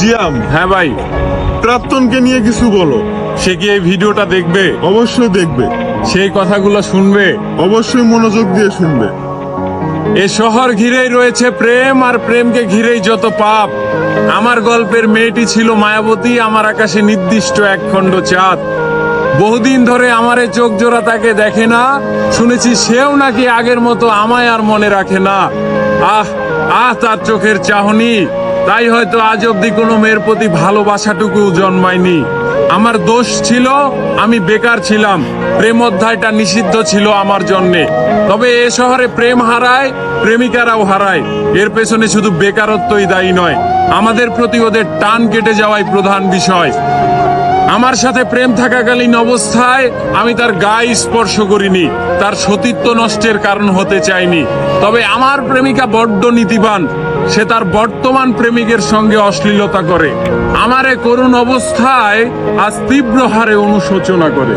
জিয়াম, হ্যাঁ ভাই, প্রাক্তনকে নিয়ে কিছু বলো। সে কি এই ভিডিওটা দেখবে? অবশ্যই দেখবে, সেই কথাগুলো শুনবে। অবশ্যই মনোযোগ দিয়ে শুনবে। এ শহর ঘিরেই রয়েছে প্রেম, আর প্রেমকে ঘিরেই যত পাপ। আমার গল্পের মেয়েটি ছিল মায়াবতী, আমার আকাশে নির্দিষ্ট একখণ্ড চাঁদ। বহুদিন ধরে আমারে চোখ জোড়া তাকে দেখে না, শুনেছি সেও নাকি আগের মতো আমায় আর মনে রাখে না। আহ আহ, তার চোখের চাহনি, তাই হয়তো আজ অব্দি কোনো মেয়ের প্রতি ভালোবাসাটুকু জন্মায়নি। আমার দোষ ছিল, আমি বেকার ছিলাম, প্রেম অধ্যায়টা নিষিদ্ধ ছিল আমার জন্যে। তবে এ শহরে প্রেম হারায়, প্রেমিকারাও হারায়। এর পেছনে শুধু বেকারত্বই দায়ী নয়, আমাদের প্রতি ওদের টান কেটে যাওয়াই প্রধান বিষয়। আমার সাথে প্রেম থাকাকালীন অবস্থায় আমি তার গায়ে স্পর্শ করিনি, তার সতীত্ব নষ্টের কারণ হতে চাইনি। তবে আমার প্রেমিকা বড্ড নীতিবান, সে তার বর্তমান প্রেমিকের সঙ্গে অশ্লীলতা করে। আমারে করুণ অবস্থায় আজ তীব্র হারে অনুশোচনা করে।